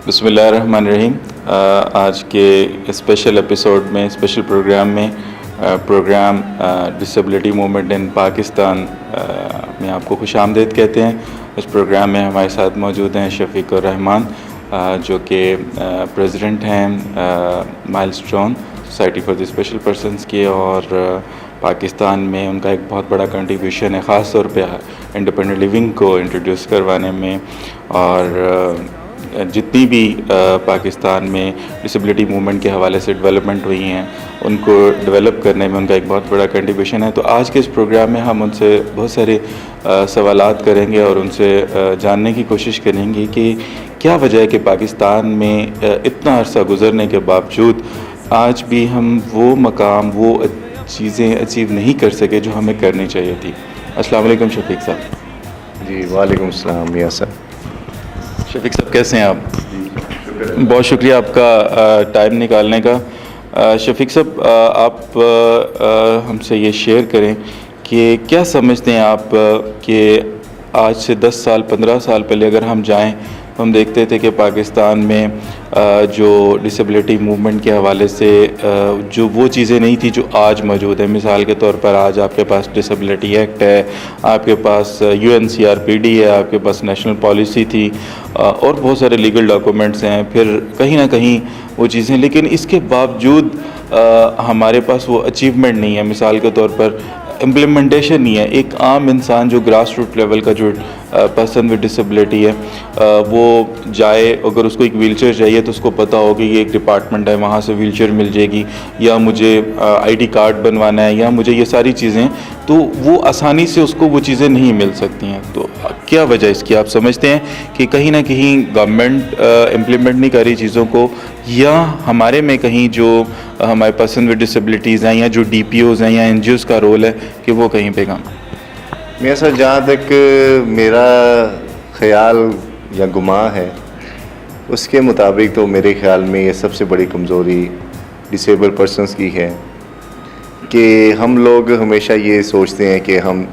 बिस्मिल्लाहिर्रहमानिर्रहीम। आज के स्पेशल एपिसोड में, स्पेशल प्रोग्राम में, programme disability movement in Pakistan में आपको खुशामदीद कहते हैं। इस प्रोग्राम में हमारे साथ मौजूद हैं शफीक और रहमान, जो कि प्रेसिडेंट हैं milestone society for the special persons के, और पाकिस्तान में उनका एक बहुत बड़ा कंट्रीब्यूशन है, ख़ास तौर पे इंडिपेंडेंट लिविंग को इंट्रोड्यूस करवाने में। और जितनी भी पाकिस्तान में डिसेबिलिटी मूवमेंट के हवाले से डेवलपमेंट हुई हैं, उनको डेवलप करने में उनका एक बहुत बड़ा कंट्रीब्यूशन है। तो आज के इस प्रोग्राम में हम उनसे बहुत सारे सवालात करेंगे और उनसे जानने की कोशिश करेंगे कि क्या वजह है कि पाकिस्तान में इतना अरसा गुजरने के बावजूद आज भी हम वो मकाम, वो चीज़ें अचीव नहीं कर सके जो हमें करनी चाहिए थी। अस्सलाम वालेकुम शफीक साहब। जी वालेकुम सलाम मियां साहब। शफीक साहब कैसे हैं आप? बहुत शुक्रिया आपका टाइम निकालने का। शफीक साहब, आप हमसे ये शेयर करें कि क्या समझते हैं आप कि आज से 10 साल 15 साल पहले अगर हम जाएं तो हम देखते थे कि पाकिस्तान में जो डिसेबिलिटी मूवमेंट के हवाले से जो वो चीज़ें नहीं थी जो आज मौजूद है। मिसाल के तौर पर आज आपके पास डिसेबिलिटी एक्ट है, आपके पास UNCRPD है, आपके पास नेशनल पॉलिसी थी और बहुत सारे लीगल डॉक्यूमेंट्स हैं, फिर कहीं ना कहीं वो चीज़ें, लेकिन इसके बावजूद हमारे पास वो अचीवमेंट नहीं है। मिसाल के तौर पर इम्प्लीमेंटेशन नहीं है। एक आम इंसान जो ग्रास रूट लेवल का जो पर्सन विद डिसेबिलिटी है, वो जाए, अगर उसको एक व्हीलचेयर चाहिए तो उसको पता हो कि ये एक डिपार्टमेंट है, वहाँ से व्हीलचेयर मिल जाएगी, या मुझे ID कार्ड बनवाना है, या मुझे ये सारी चीज़ें, तो वो आसानी से उसको वो चीज़ें नहीं मिल सकती हैं। तो क्या वजह इसकी आप समझते हैं कि कहीं ना कहीं गवर्नमेंट इम्प्लीमेंट नहीं कर रही चीज़ों को, या हमारे में कहीं जो हमारे पर्सन विद डिसेबिलिटीज़ हैं या जो DPOs हैं या NGOs का रोल है कि वो कहीं पे कम? मियां साहब, जहाँ तक मेरा ख़्याल या गुमा है उसके मुताबिक तो मेरे ख़्याल में ये सबसे बड़ी कमज़ोरी डिसेबल पर्सनस की है कि हम लोग हमेशा ये सोचते हैं कि हम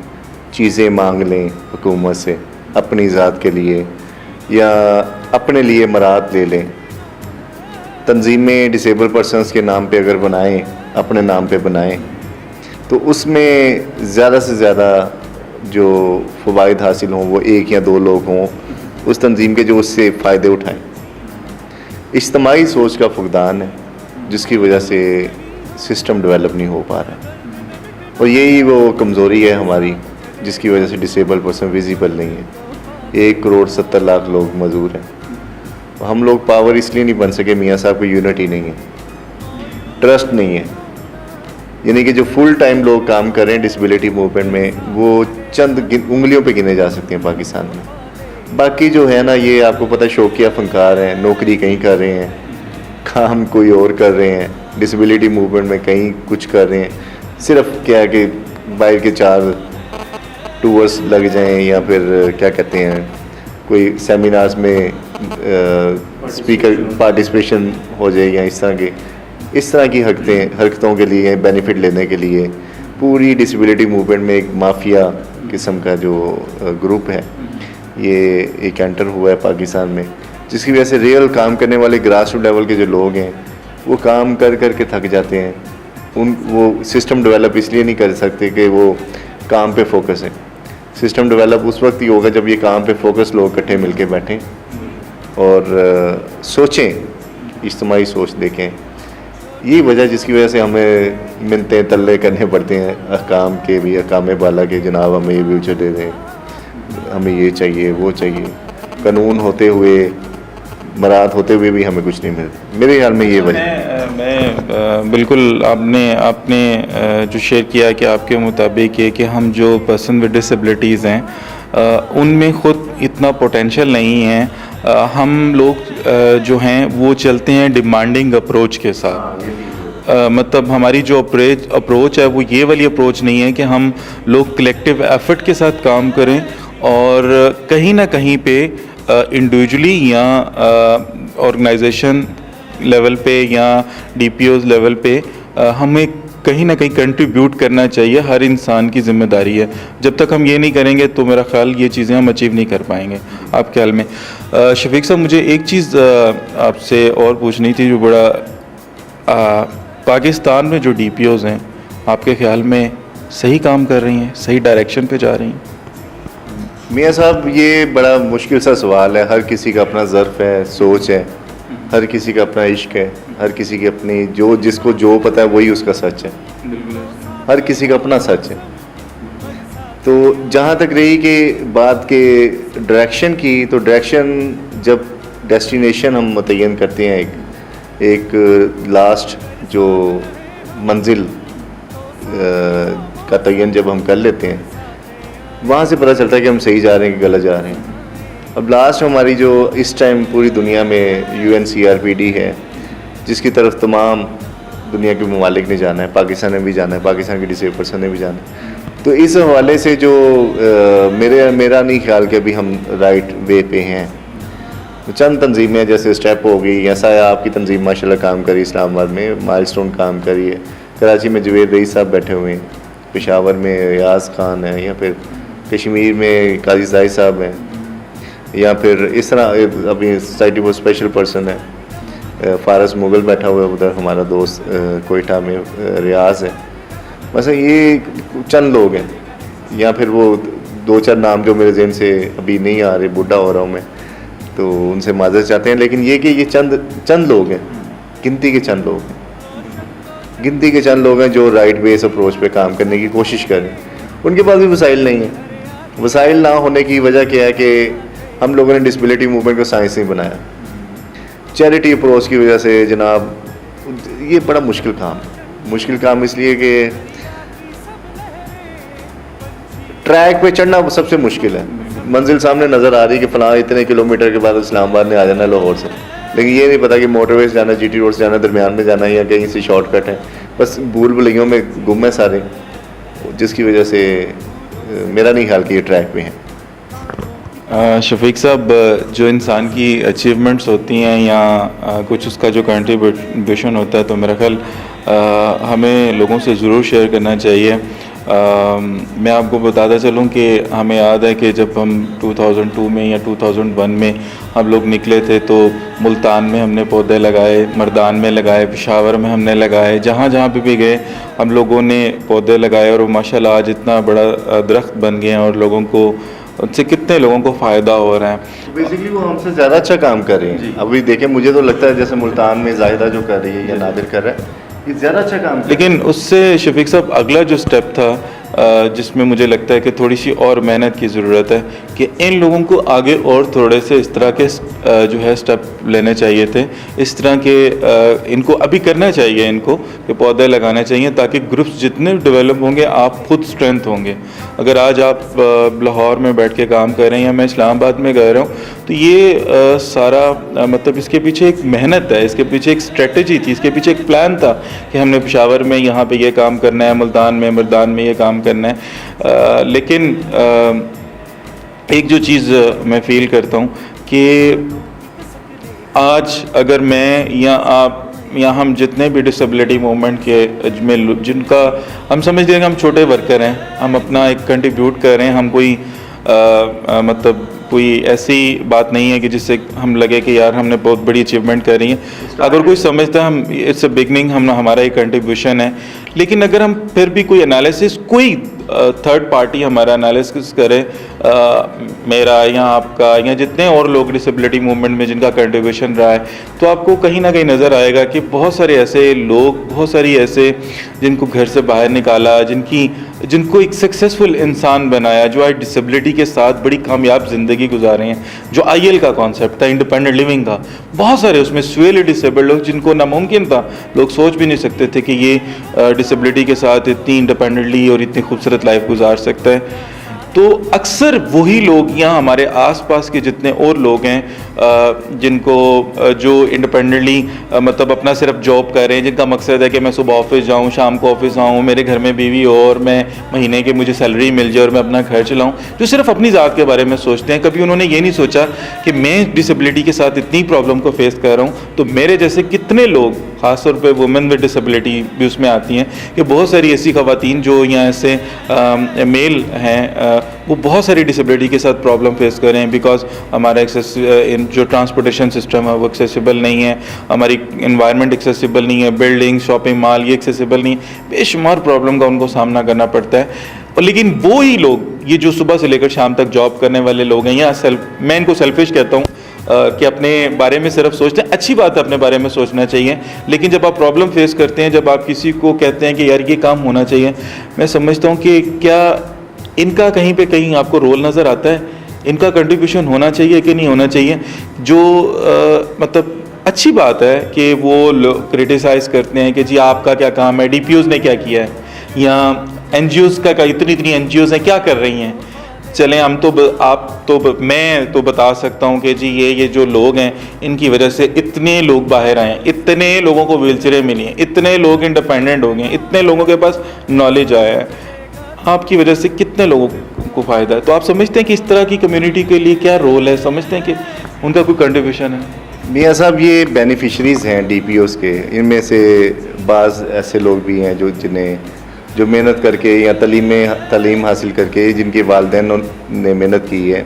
चीज़ें मांग लें हुकूमत से अपनी ज़ात के लिए या अपने लिए मराद ले लें। तंजीमें डिसेबल पर्सनस के नाम पे अगर बनाएं, अपने नाम पे बनाएं, तो उसमें ज़्यादा से ज़्यादा जो फ़वाइद हासिल हों वो एक या दो लोग हों उस तंजीम के जो उससे फ़ायदे उठाएं। इज्तिमाई सोच का फुकदान है जिसकी वजह से सिस्टम डेवलप नहीं हो पा रहा है, और यही वो कमज़ोरी है हमारी जिसकी वजह से डिसेबल पर्सन विजिबल नहीं है। 1,70,00,000 लोग मौजूद हैं। हम लोग पावर इसलिए नहीं बन सके मियाँ साहब, को यूनिटी नहीं है, ट्रस्ट नहीं है। यानी कि जो फुल टाइम लोग काम कर रहे हैं डिसेबिलिटी मूवमेंट में वो चंद उंगलियों पे गिने जा सकते हैं पाकिस्तान में। बाकी जो है ना, ये आपको पता है शौकिया फनकार हैं, नौकरी कहीं कर रहे हैं, काम कोई और कर रहे हैं, डिसेबिलिटी मूवमेंट में कहीं कुछ कर रहे हैं। सिर्फ क्या कि बाहर के 4 टूर्स लग जाएं या फिर क्या कहते हैं कोई सेमिनार्स में स्पीकर पार्टिसिपेशन हो जाए, या इस तरह की हरकतों के लिए, बेनिफिट लेने के लिए पूरी डिसेबिलिटी मूवमेंट में एक माफिया किस्म का जो ग्रुप है ये एक एंटर हुआ है पाकिस्तान में, जिसकी वजह से रियल काम करने वाले ग्रास रूट लेवल के जो लोग हैं वो काम कर कर के थक जाते हैं। वो सिस्टम डेवलप इसलिए नहीं कर सकते कि वो काम पे फोकस है। सिस्टम डेवलप उस वक्त ही होगा जब ये काम पे फोकस लोग इकट्ठे मिलके बैठें और सोचें, इज्तिमाई सोच देखें। यही वजह जिसकी वजह से हमें मिलते तल्ले करने पड़ते हैं अहकाम के भी, अहकाम बाला के, जनाब हमें ये व्हीलचेयर दे दें, हमें ये चाहिए वो चाहिए। कानून होते हुए, मराद होते हुए भी हमें कुछ नहीं मिलता। मेरे ख्याल में ये वजह। मैं बिल्कुल आपने जो शेयर किया कि आपके मुताबिक ये कि हम जो पर्सन विद डिसेबिलिटीज़ हैं उनमें ख़ुद इतना पोटेंशियल नहीं है। हम लोग जो हैं वो चलते हैं डिमांडिंग अप्रोच के साथ। मतलब हमारी जो अप्रोच है वो ये वाली अप्रोच नहीं है कि हम लोग कलेक्टिव एफर्ट के साथ काम करें और कहीं ना कहीं पे इंडिविजुअली या ऑर्गेनाइजेशन लेवल पे या DPOs लेवल पे हम एक कहीं ना कहीं कंट्रीब्यूट करना चाहिए, हर इंसान की जिम्मेदारी है। जब तक हम ये नहीं करेंगे तो मेरा ख्याल ये चीज़ें हम अचीव नहीं कर पाएंगे। आप ख्याल में शफीक साहब, मुझे एक चीज़ आपसे और पूछनी थी, जो बड़ा पाकिस्तान में जो DPOs हैं, आपके ख्याल में सही काम कर रही हैं, सही डायरेक्शन पे जा रही हैं? मियाँ साहब, ये बड़ा मुश्किल सा सवाल है। हर किसी का अपना ज़र्फ़ है, सोच है, हर किसी का अपना इश्क है, हर किसी की अपनी जिसको जो पता है वही उसका सच है। हर किसी का अपना सच है। तो जहाँ तक रही कि बात के डायरेक्शन की, तो डायरेक्शन जब डेस्टिनेशन हम मुतय्यन करते हैं, एक लास्ट जो मंजिल का तयन जब हम कर लेते हैं, वहाँ से पता चलता है कि हम सही जा रहे हैं कि गलत जा रहे हैं। अब लास्ट हमारी जो इस टाइम पूरी दुनिया में UNCRPD है, जिसकी तरफ तमाम दुनिया के ममालिक ने जाना है, पाकिस्तान ने भी जाना है, पाकिस्तान के डिसेबल्ड पर्सन ने भी जाना है। तो इस हवाले से जो मेरा नहीं ख्याल कि अभी हम राइट वे पे हैं। तो चंद तंजीमें जैसे स्टेप हो गई, या साया आपकी तंजीम माशाल्लाह काम करी, इस्लामाबाद में माइलस्टोन काम करी है, कराची में जवेद रईस साहब बैठे हुए हैं, पेशावर में रियाज खान है, या फिर कश्मीर में काजी जाहिद साहब हैं, या फिर इस तरह अभी सोसाइटी फॉर स्पेशल पर्सन है, फारस मुगल बैठा हुआ है उधर, हमारा दोस्त कोयटा में रियाज है। बस ये चंद लोग हैं, या फिर वो 2-4 नाम जो मेरे जहन से अभी नहीं आ रहे, बूढ़ा हो रहा हूँ मैं, तो उनसे माजरत चाहते हैं। लेकिन ये कि ये चंद लोग हैं, गिनती के चंद लोग हैं, गिनती के चंद लोग हैं जो राइट बेस अप्रोच पे काम करने की कोशिश करें। उनके पास भी वसाइल नहीं है। वसाइल ना होने की वजह क्या है कि हम लोगों ने डिसेबिलिटी मूवमेंट को साइंस नहीं बनाया। चैरिटी अप्रोच की वजह से जनाब ये बड़ा मुश्किल काम है। मुश्किल काम इसलिए कि ट्रैक पे चढ़ना सबसे मुश्किल है। मंजिल सामने नज़र आ रही है कि फ़लाँ इतने किलोमीटर के बाद इस्लामाबाद ने आ जाना है लाहौर से, लेकिन ये नहीं पता कि मोटरवे से जाना है, GT रोड से जाना है, दरमियान में जाना है, या कहीं से शॉर्टकट है। बस भूल भुलैयों में गुम है सारे, जिसकी वजह से मेरा नहीं ख्याल कि ये ट्रैक पे हैं। शफीक साहब, जो इंसान की अचीवमेंट्स होती हैं या कुछ उसका जो कंट्रीब्यूशन होता है, तो मेरा ख्याल हमें लोगों से ज़रूर शेयर करना चाहिए। मैं आपको बताता चलूँ कि हमें याद है कि जब हम 2002 में या 2001 में हम लोग निकले थे, तो मुल्तान में हमने पौधे लगाए, मर्दान में लगाए, पेशावर में हमने लगाए, जहाँ जहाँ पे भी गए हम लोगों ने पौधे लगाए, और वो माशाल्लाह आज इतना बड़ा दरख्त बन गए हैं, और लोगों को उससे कितने लोगों को फ़ायदा हो रहा है। बेसिकली वो हमसे ज़्यादा अच्छा काम कर रहे हैं। अभी देखें, मुझे तो लगता है जैसे मुल्तान में जाहिदा जो कर रही है या नादिर कर रहा है, ये ज़्यादा अच्छा काम। लेकिन उससे शफीक साहब अगला जो स्टेप था, जिसमें मुझे लगता है कि थोड़ी सी और मेहनत की ज़रूरत है, कि इन लोगों को आगे और थोड़े से इस तरह के जो है स्टेप लेने चाहिए थे। इस तरह के इनको अभी करना चाहिए, इनको कि पौधे लगाने चाहिए, ताकि ग्रुप्स जितने डेवलप होंगे आप खुद स्ट्रेंथ होंगे। अगर आज आप लाहौर में बैठ के काम कर रहे हैं, या मैं इस्लामाबाद में गए रहा हूँ, तो ये सारा मतलब इसके पीछे एक मेहनत है, इसके पीछे एक स्ट्रेटजी थी, इसके पीछे एक प्लान था कि हमने पेशावर में यहाँ पे ये काम करना है, मुल्तान में मर्दान में ये काम करना है। लेकिन एक जो चीज़ मैं फील करता हूँ कि आज अगर मैं या आप या हम जितने भी डिसेबिलिटी मूवमेंट के में जिनका हम समझते हैं कि हम छोटे वर्कर हैं, हम अपना एक कंट्रीब्यूट कर रहे हैं, हम कोई मतलब कोई ऐसी बात नहीं है कि जिससे हम लगे कि यार हमने बहुत बड़ी अचीवमेंट कर रही है। अगर कोई समझता है हम इट्स अ बिगनिंग, हम हमारा एक कंट्रीब्यूशन है। लेकिन अगर हम फिर भी कोई एनालिसिस, कोई थर्ड पार्टी हमारा एनालिसिस करे, मेरा या आपका या जितने और लोग डिसेबिलिटी मूवमेंट में जिनका कंट्रीब्यूशन रहा है, तो आपको कहीं ना कहीं नज़र आएगा कि बहुत सारे ऐसे लोग, बहुत सारी ऐसे जिनको घर से बाहर निकाला, जिनको एक सक्सेसफुल इंसान बनाया, जो आज डिसेबिलिटी के साथ बड़ी कामयाब ज़िंदगी गुजारे हैं। जो IL का कॉन्सेप्ट था, इंडिपेंडेंट लिविंग का, बहुत सारे उसमें सिवियरली डिसेबल्ड लोग जिनको नामुमकिन था, लोग सोच भी नहीं सकते थे कि ये डिसेबिलिटी के साथ इतनी इंडिपेंडेंटली और इतनी खूबसूरत लाइफ गुजार सकता है। तो अक्सर वही लोग या हमारे आसपास के जितने और लोग हैं जिनको जो इंडिपेंडेंटली मतलब अपना सिर्फ जॉब कर रहे हैं, जिनका मकसद है कि मैं सुबह ऑफिस जाऊं, शाम को ऑफिस आऊं, मेरे घर में बीवी हो और मैं महीने की मुझे सैलरी मिल जाए और मैं अपना घर चलाऊं, जो सिर्फ अपनी ज़ात के बारे में सोचते हैं। कभी उन्होंने ये नहीं सोचा कि मैं डिसेबिलिटी के साथ इतनी प्रॉब्लम को फेस कर रहा हूँ, तो मेरे जैसे कितने लोग, ख़ासतौर पर वुमेन विद डिसेबिलिटी भी उसमें आती हैं, कि बहुत सारी ऐसी ख़वातीन जो यहाँ ऐसे मेल हैं वो बहुत सारी डिसेबिलिटी के साथ प्रॉब्लम फेस कर रहे हैं, बिकॉज हमारा जो ट्रांसपोर्टेशन सिस्टम है वो एक्सेसिबल नहीं है, हमारी इन्वायरमेंट एक्सेसिबल नहीं है, बिल्डिंग, शॉपिंग मॉल ये एक्सेसिबल नहीं है, बेशुमार प्रॉब्लम का उनको सामना करना पड़ता है। और लेकिन वो ही लोग, ये जो सुबह से लेकर शाम तक जॉब करने वाले लोग हैं, या मैं इनको सेल्फिश कहता हूँ कि अपने बारे में सिर्फ सोचते हैं। अच्छी बात है, अपने बारे में सोचना चाहिए, लेकिन जब आप प्रॉब्लम फेस करते हैं, जब आप किसी को कहते हैं कि यार ये काम होना चाहिए, मैं समझता हूँ कि क्या इनका कहीं पे कहीं आपको रोल नज़र आता है, इनका कंट्रीब्यूशन होना चाहिए कि नहीं होना चाहिए। जो मतलब अच्छी बात है कि वो लोग क्रिटिसाइज़ करते हैं कि जी आपका क्या काम है, डीपीओज़ ने क्या किया है, या एनजीओज़ का इतनी एनजीओज़ हैं क्या कर रही हैं। चलें हम तो मैं तो बता सकता हूँ कि जी ये जो लोग हैं, इनकी वजह से इतने लोग बाहर आए हैं, इतने लोगों को व्हीलचेयरें मिली हैं, इतने लोग इंडिपेंडेंट हो गए हैं, इतने लोगों के पास नॉलेज आया है, आपकी वजह से कितने लोगों को फ़ायदा है। तो आप समझते हैं कि इस तरह की कम्युनिटी के लिए क्या रोल है, समझते हैं कि उनका कोई कंट्रीब्यूशन है? मियाँ साहब, ये बेनिफिशरीज़ हैं डीपीओज़ के, इनमें से बाज़ ऐसे लोग भी हैं जो मेहनत करके या तालीम हासिल करके, जिनके वालिदैन ने मेहनत की है,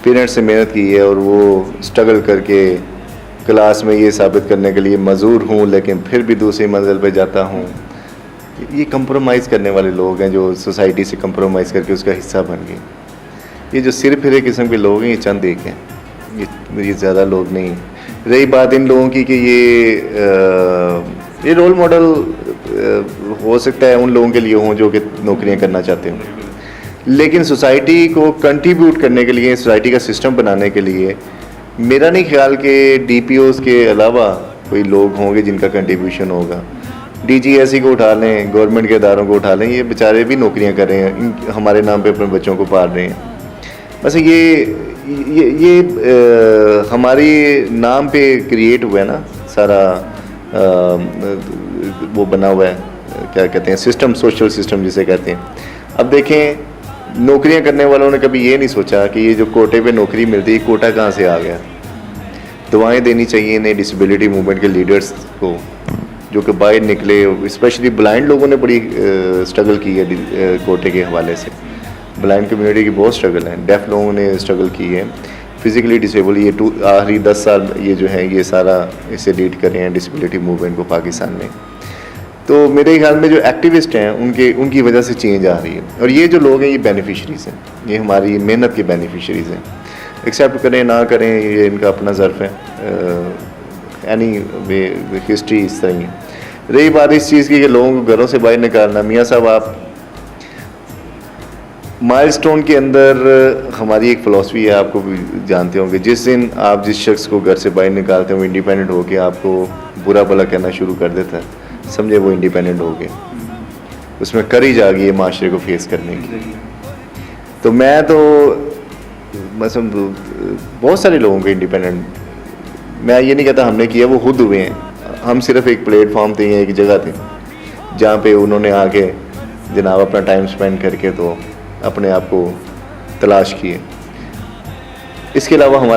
पेरेंट्स से मेहनत की है, और वो स्ट्रगल करके क्लास में ये साबित करने के लिए मज़ूर हूँ लेकिन फिर भी दूसरी मंजिल पे जाता हूँ। ये कंप्रोमाइज़ करने वाले लोग हैं, जो सोसाइटी से कंप्रोमाइज़ करके उसका हिस्सा बन गए। ये जो सिर फिरे किस्म के लोग हैं, ये चंद एक हैं, ये ज़्यादा लोग नहीं। रही बात इन लोगों की कि ये रोल मॉडल हो सकता है उन लोगों के लिए हों जो कि नौकरियां करना चाहते हों, लेकिन सोसाइटी को कंट्रीब्यूट करने के लिए, सोसाइटी का सिस्टम बनाने के लिए मेरा नहीं ख्याल कि डीपीओज़ के अलावा कोई लोग होंगे जिनका कंट्रीब्यूशन होगा। डीजीएसई को उठा लें, गवर्नमेंट के इदारों को उठा लें, ये बेचारे भी नौकरियां कर रहे हैं, हमारे नाम पे अपने बच्चों को पाल रहे हैं। बस ये हमारी नाम पे क्रिएट हुआ है ना सारा, वो बना हुआ है, क्या कहते हैं, सिस्टम, सोशल सिस्टम जिसे कहते हैं। अब देखें, नौकरियां करने वालों ने कभी ये नहीं सोचा कि ये जो कोटे पे नौकरी मिलती है, कोटा कहाँ से आ गया। दुआएं देनी चाहिए इन्हें डिसेबिलिटी मूवमेंट के लीडर्स को, जो कि बाहर निकले। स्पेशली ब्लाइंड लोगों ने बड़ी स्ट्रगल की है कोटे के हवाले से। ब्लाइंड कम्युनिटी की बहुत स्ट्रगल है, डेफ लोगों ने स्ट्रगल की है, फिज़िकली डिसेबल ये आखिरी 10 साल ये जो है ये सारा इसे लीड कर रहे हैं डिसेबिलिटी मूवमेंट को पाकिस्तान में। तो मेरे ख्याल में जो एक्टिविस्ट हैं उनकी वजह से चेंज आ रही है, और ये जो लोग हैं ये बेनिफिशरीज़ हैं, ये हमारी मेहनत के बेनिफिशरीज़ हैं। एक्सेप्ट करें ना करें, ये इनका अपना ज़र्फ़ है। एनी वे हिस्ट्री इस तरह ही है। रही बात इस चीज़ की कि लोगों को घरों से बाहर निकालना, मियाँ साहब आप माइलस्टोन के अंदर हमारी एक फ़िलासफ़ी है, आपको भी जानते होंगे, जिस दिन आप जिस शख्स को घर से बाहर निकालते हैं वो इंडिपेंडेंट होकर आपको बुरा भला कहना शुरू कर देता है, समझे वो इंडिपेंडेंट हो गए, उसमें करेज आ गई है माशरे को फेस करने की। तो मैं समझूँ बहुत सारे लोगों को इंडिपेंडेंट, मैं ये नहीं कहता हमने किया, वो खुद हुए हैं। हम सिर्फ एक प्लेटफॉर्म थे, एक जगह थे जहाँ पे उन्होंने आके जनाब अपना टाइम स्पेंड करके तो अपने आप को तलाश किए। इसके अलावा हमारे